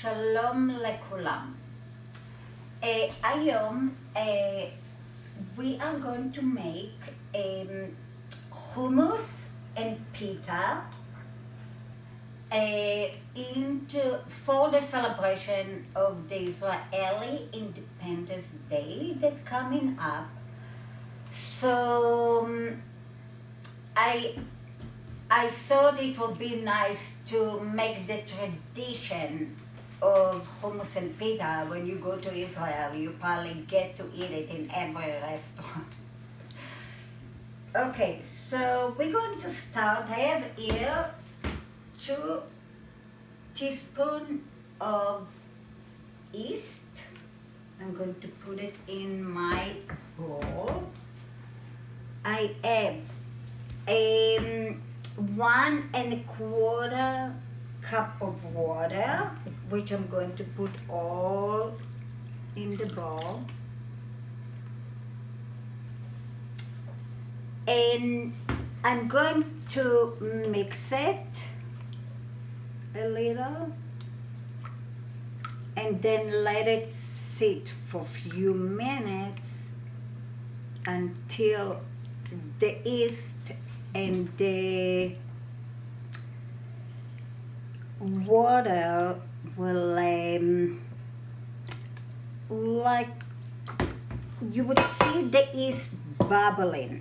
Shalom לכולם. היום we are going to make hummus and pita for the celebration of the Israeli Independence Day that's coming up. So I thought it would be nice to make the tradition of hummus and pita. When you go to Israel, you probably get to eat it in every restaurant. Okay, so we're going to start. I have here 2 teaspoons of yeast. I'm going to put it in my bowl. I have 1 1/4 cup of water, which I'm going to put all in the bowl. And I'm going to mix it a little and then let it sit for a few minutes until the yeast and the water will like you would see the yeast bubbling,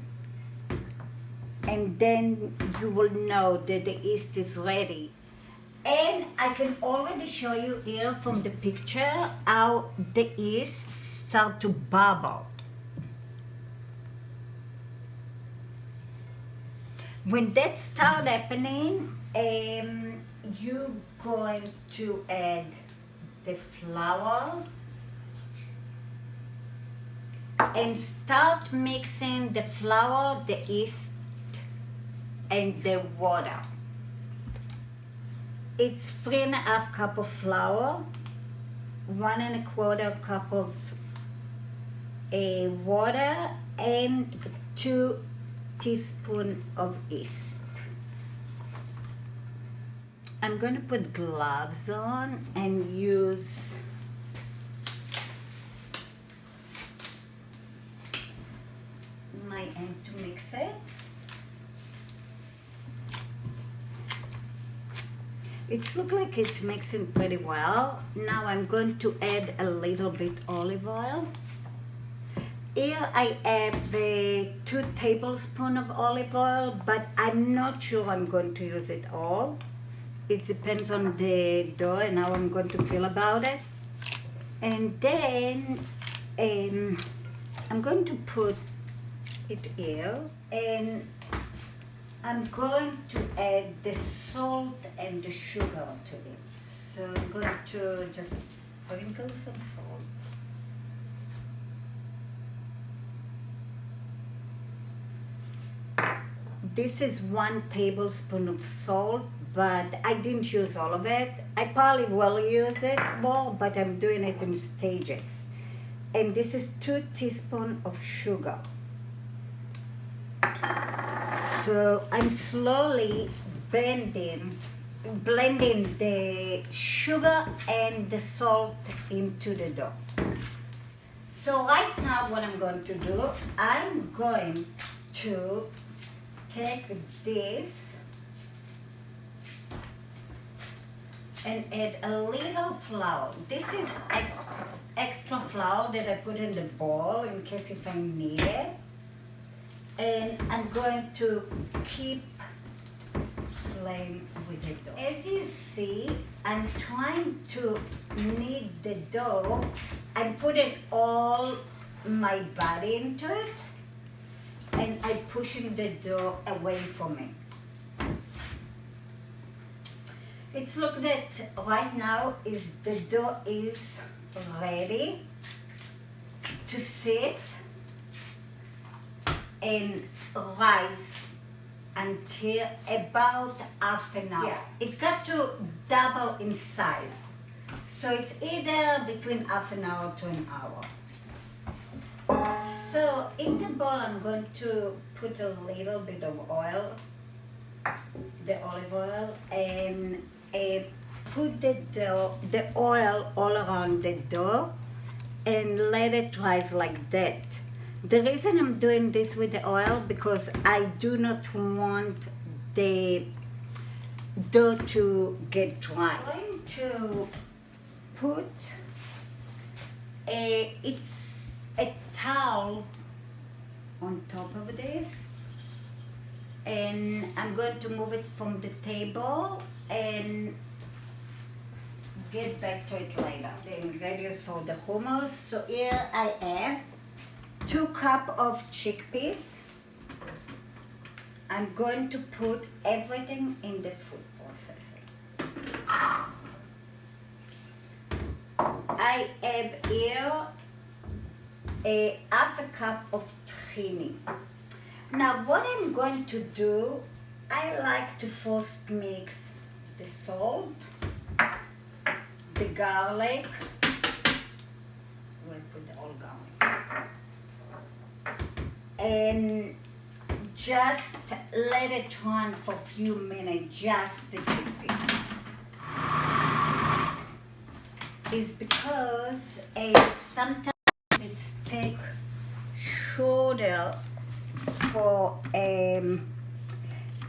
and then you will know that the yeast is ready. And I can already show you here from the picture how the yeast start to bubble. When that starts happening, you're going to add the flour and start mixing the flour, the yeast, and the water. It's 3 1/2 cup of flour, 1 1/4 cup of water, and 2 teaspoons of yeast. I'm going to put gloves on and use my hand to mix it. It looks like it's mixing pretty well. Now I'm going to add a little bit olive oil. Here I have 2 tablespoons of olive oil, but I'm not sure I'm going to use it all. It depends on the dough and how I'm going to feel about it. And then I'm going to put it here, and I'm going to add the salt and the sugar to it. So I'm going to just sprinkle some salt. This is 1 tablespoon of salt, but I didn't use all of it. I probably will use it more, but I'm doing it in stages. And this is 2 teaspoons of sugar. So I'm slowly blending the sugar and the salt into the dough. So right now what I'm going to do, I'm going to take this and add a little flour. This is extra flour that I put in the bowl in case if I need it. And I'm going to keep playing with the dough. As you see, I'm trying to knead the dough. I'm putting all my body into it, and I'm pushing the dough away from me. It's look that right now is the dough is ready to sit and rise until about half an hour. Yeah. It's got to double in size. So it's either between half an hour to an hour. So in the bowl I'm going to put a little bit of oil, the olive oil, and put the oil all around the dough and let it rise like that. The reason I'm doing this with the oil because I do not want the dough to get dry. I'm going to put a towel on top of this, and I'm going to move it from the table and get back to it later. The ingredients for the hummus. So here I have 2 cups of chickpeas. I'm going to put everything in the food processor. I have here a half a cup of tahini. Now what I'm going to do, I like to first mix the salt, the garlic, we'll put all garlic, and just let it run for a few minutes, just the chickpeas. It's because sometimes it's take shorter for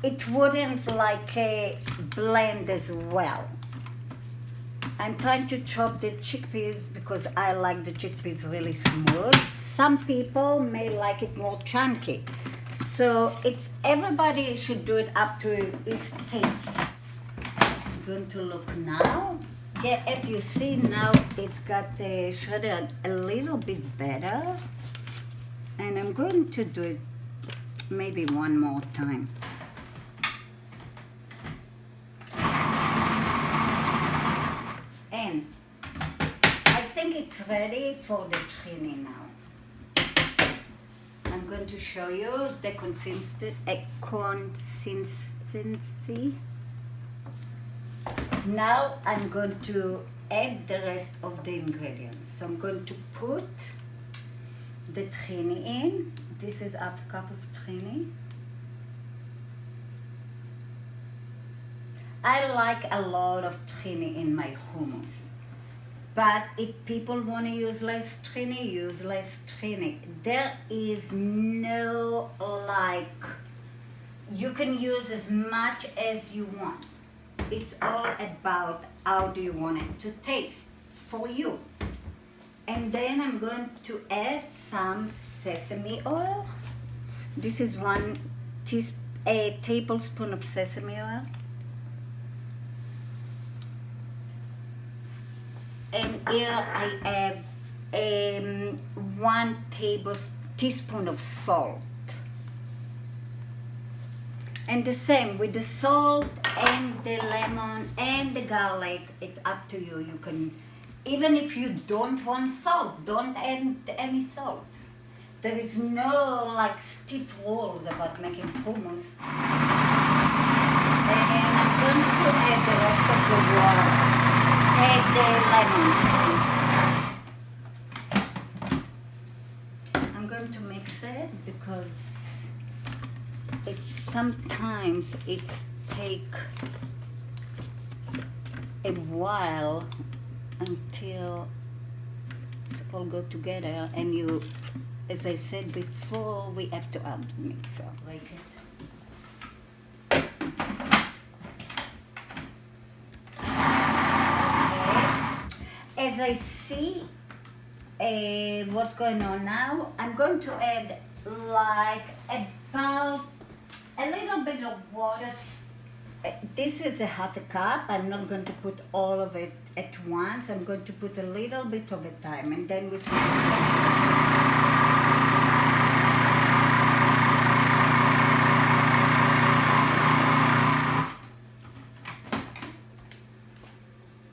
it wouldn't like blend as well. I'm trying to chop the chickpeas because I like the chickpeas really smooth. Some people may like it more chunky. So it's everybody should do it up to his taste. I'm going to look now. Yeah, as you see now, it's got the shredded a little bit better. And I'm going to do it maybe one more time. And I think it's ready for the tahini now. I'm going to show you the consistency. Now I'm going to add the rest of the ingredients. So I'm going to put the tahini in. This is half a cup of tahini. I like a lot of tahini in my hummus. But if people want to use less tahini, use less tahini. There is no you can use as much as you want. It's all about how do you want it to taste for you. And then I'm going to add some sesame oil. This is a tablespoon of sesame oil. And here I have 1 teaspoon of salt. And the same with the salt and the lemon and the garlic, it's up to you. You can, even if you don't want salt, don't add any salt. There is no stiff rules about making hummus. And I'm going to add the rest of the water. Add the lemon. I'm going to mix it because sometimes it's take a while until it's all go together, and you, as I said before, we have to add the mixer like it. Okay. As I see what's going on now, I'm going to add about a little bit of water. This is a half a cup. I'm not going to put all of it at once. I'm going to put a little bit of a time, and then we see.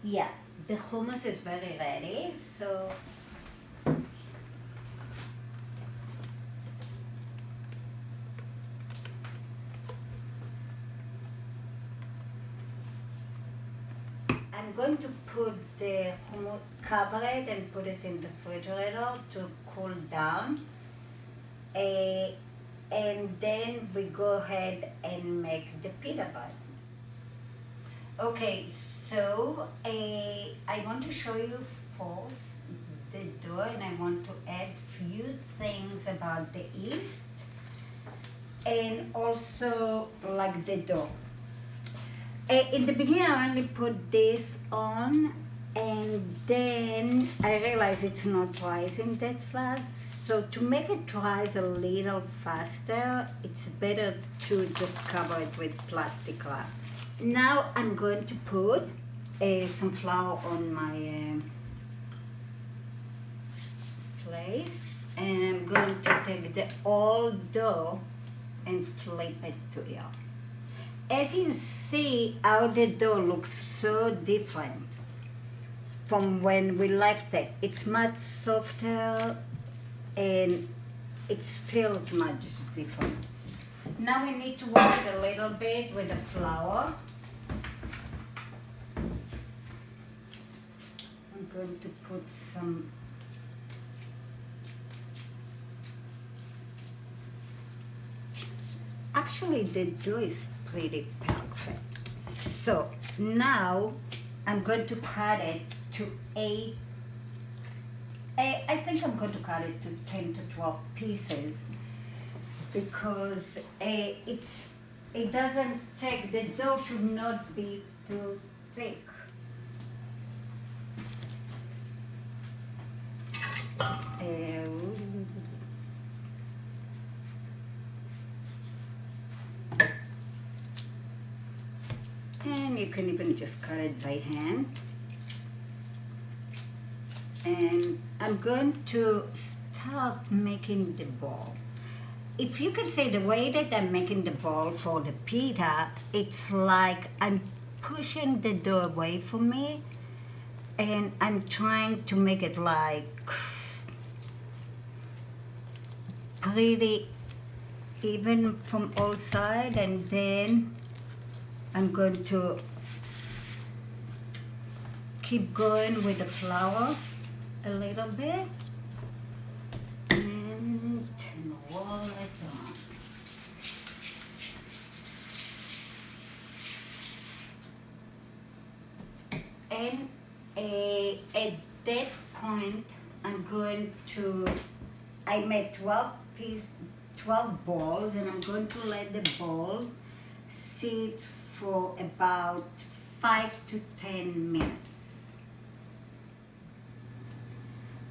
Yeah, the hummus is very ready, so I'm going to put the hummus, cover it and put it in the refrigerator to cool down. And then we go ahead and make the pita bread. Okay, so So I want to show you first the dough, and I want to add few things about the yeast and also like the dough. In the beginning I only put this on, and then I realized it's not rising that fast. So to make it rise a little faster, it's better to just cover it with plastic wrap. Now I'm going to put some flour on my place, and I'm going to take the old dough and flip it to here. As you see, how the dough looks so different from when we left it. It's much softer and it feels much different. Now we need to work it a little bit with the flour. I'm going to put some Actually, the dough is pretty perfect. So now I'm going to cut it to I think I'm going to cut it to 10 to 12 pieces, because it doesn't take, the dough should not be too thick. And you can even just cut it by hand. And I'm going to start making the ball. If you can say, the way that I'm making the ball for the pita, it's like I'm pushing the dough away from me, and I'm trying to make it like pretty even from all sides, and then I'm going to keep going with the flour a little bit and roll it on. And at that point, I'm going to, I made 12 balls, and I'm going to let the balls sit for about 5 to 10 minutes.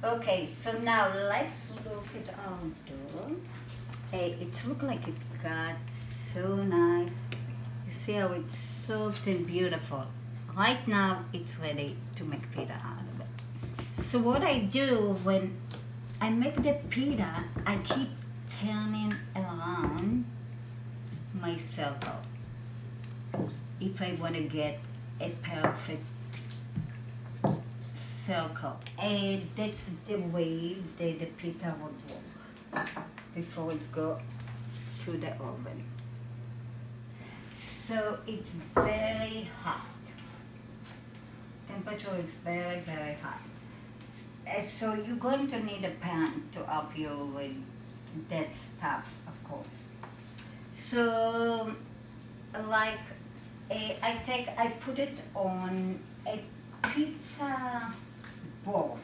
Okay, so now let's look at our dough. It looks like it's got so nice. You see how it's soft and beautiful. Right now, it's ready to make pita out of it. So what I do when I make the pita, I keep turning around my circle if I want to get a perfect circle. And that's the way the pita would work before it goes to the oven. So it's very hot. Temperature is very, very hot. So you're going to need a pan to help you with that stuff, of course. So like I put it on a pizza board,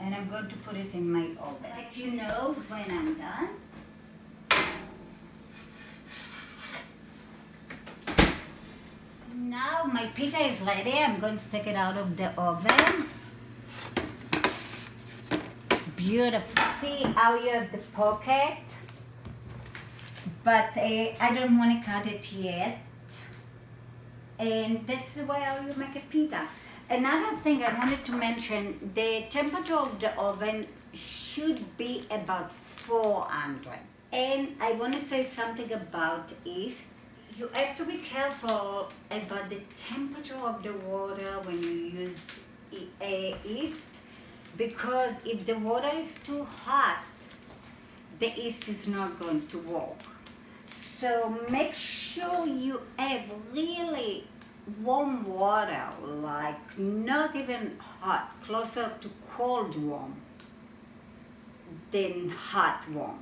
and I'm going to put it in my oven. Let you know when I'm done. Now my pita is ready. I'm going to take it out of the oven. It's beautiful. See how you have the pocket? But I don't want to cut it yet. And that's the way how you make a pita. Another thing I wanted to mention, the temperature of the oven should be about 400. And I want to say something about yeast. You have to be careful about the temperature of the water when you use yeast, because if the water is too hot, the yeast is not going to work. So make sure you have really warm water, like not even hot, closer to cold warm than hot warm.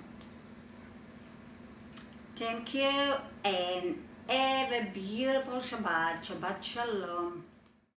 Thank you, and have a beautiful Shabbat. Shabbat Shalom.